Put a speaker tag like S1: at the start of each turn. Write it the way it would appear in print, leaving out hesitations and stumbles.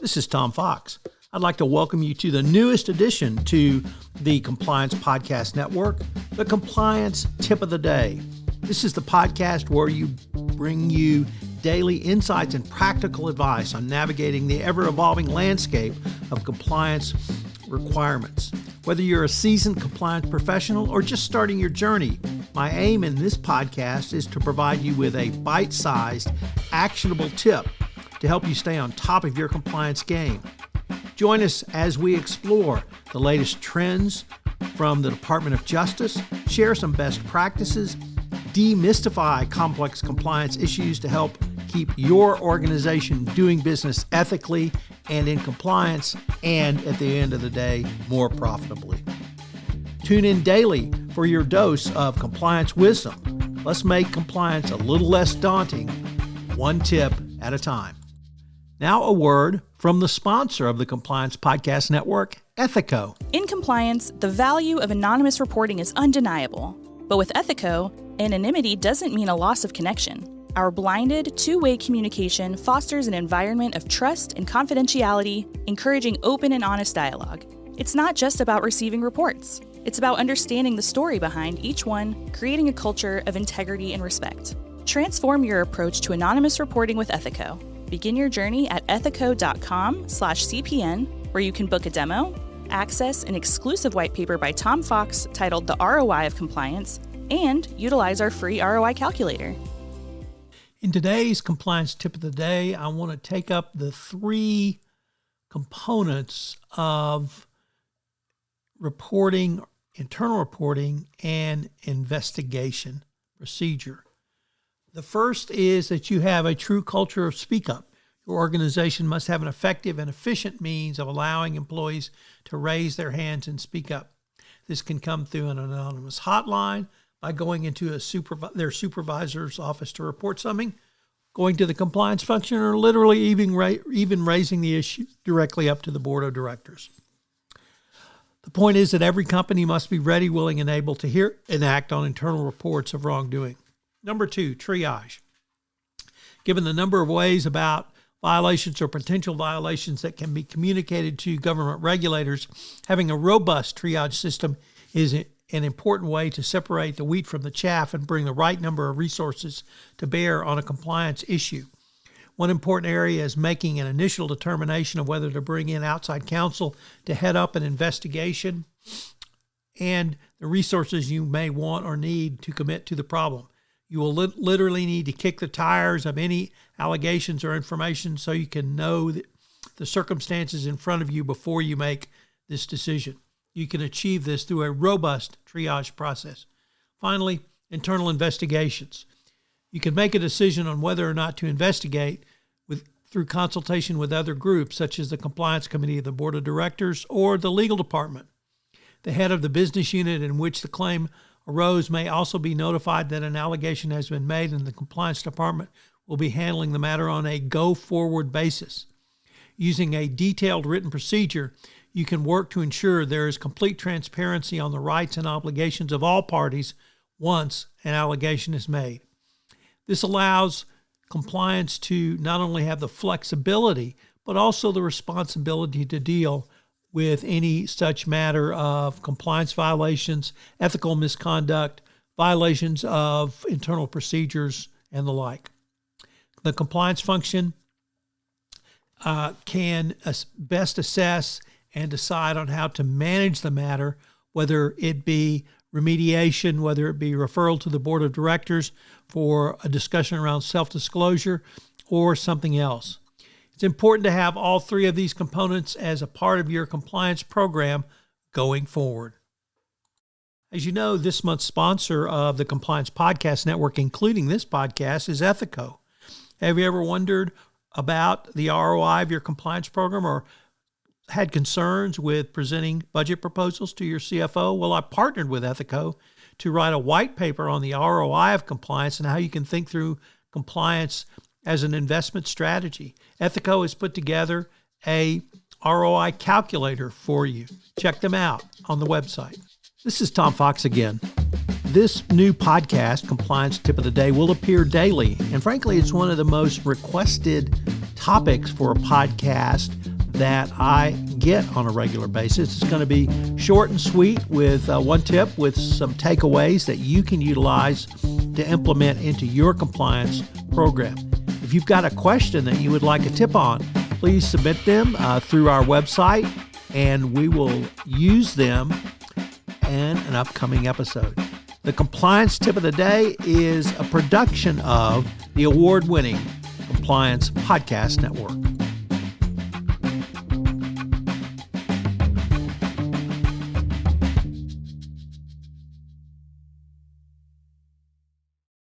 S1: This is Tom Fox. I'd like to welcome you to the newest addition to the Compliance Podcast Network, the Compliance Tip of the Day. This is the podcast where you bring you daily insights and practical advice on navigating the ever-evolving landscape of compliance requirements. Whether you're a seasoned compliance professional or just starting your journey, my aim in this podcast is to provide you with a bite-sized, actionable tip to help you stay on top of your compliance game. Join us as we explore the latest trends from the Department of Justice, share some best practices, demystify complex compliance issues to help keep your organization doing business ethically and in compliance, and at the end of the day, more profitably. Tune in daily for your dose of compliance wisdom. Let's make compliance a little less daunting, one tip at a time. Now a word from the sponsor of the Compliance Podcast Network, Ethico.
S2: In compliance, the value of anonymous reporting is undeniable. But with Ethico, anonymity doesn't mean a loss of connection. Our blinded, two-way communication fosters an environment of trust and confidentiality, encouraging open and honest dialogue. It's not just about receiving reports. It's about understanding the story behind each one, creating a culture of integrity and respect. Transform your approach to anonymous reporting with Ethico. Begin your journey at ethico.com/CPN, where you can book a demo, access an exclusive white paper by Tom Fox titled The ROI of Compliance, and utilize our free ROI calculator.
S1: In today's Compliance Tip of the Day, I want to take up the three components of reporting, internal reporting, and investigation procedure. The first is that you have a true culture of speak up. Your organization must have an effective and efficient means of allowing employees to raise their hands and speak up. This can come through an anonymous hotline, by going into their supervisor's office to report something, going to the compliance function, or literally even raising the issue directly up to the board of directors. The point is that every company must be ready, willing, and able to hear and act on internal reports of wrongdoing. Number 2, triage. Given the number of ways about violations or potential violations that can be communicated to government regulators, having a robust triage system is an important way to separate the wheat from the chaff and bring the right number of resources to bear on a compliance issue. One important area is making an initial determination of whether to bring in outside counsel to head up an investigation and the resources you may want or need to commit to the problem. You will literally need to kick the tires of any allegations or information so you can know the circumstances in front of you before you make this decision. You can achieve this through a robust triage process. Finally, internal investigations. You can make a decision on whether or not to investigate through consultation with other groups, such as the Compliance Committee of the Board of Directors or the Legal Department. The head of the business unit in which the claim arose may also be notified that an allegation has been made, and the Compliance Department will be handling the matter on a go-forward basis. Using a detailed written procedure, you can work to ensure there is complete transparency on the rights and obligations of all parties once an allegation is made. This allows compliance to not only have the flexibility, but also the responsibility to deal with any such matter of compliance violations, ethical misconduct, violations of internal procedures, and the like. The compliance function can best assess and decide on how to manage the matter, whether it be remediation, whether it be referral to the board of directors for a discussion around self-disclosure, or something else. It's important to have all three of these components as a part of your compliance program going forward. As you know, this month's sponsor of the Compliance Podcast Network, including this podcast, is Ethico. Have you ever wondered about the ROI of your compliance program or had concerns with presenting budget proposals to your CFO? Well, I partnered with Ethico to write a white paper on the ROI of compliance and how you can think through compliance as an investment strategy. Ethico has put together a ROI calculator for you. Check them out on the website. This is Tom Fox again. This new podcast, Compliance Tip of the Day, will appear daily. And frankly, it's one of the most requested topics for a podcast that I get on a regular basis. It's going to be short and sweet with one tip with some takeaways that you can utilize to implement into your compliance program. If you've got a question that you would like a tip on, please submit them through our website, and we will use them in an upcoming episode. The compliance tip of the day is a production of the award-winning Compliance Podcast Network.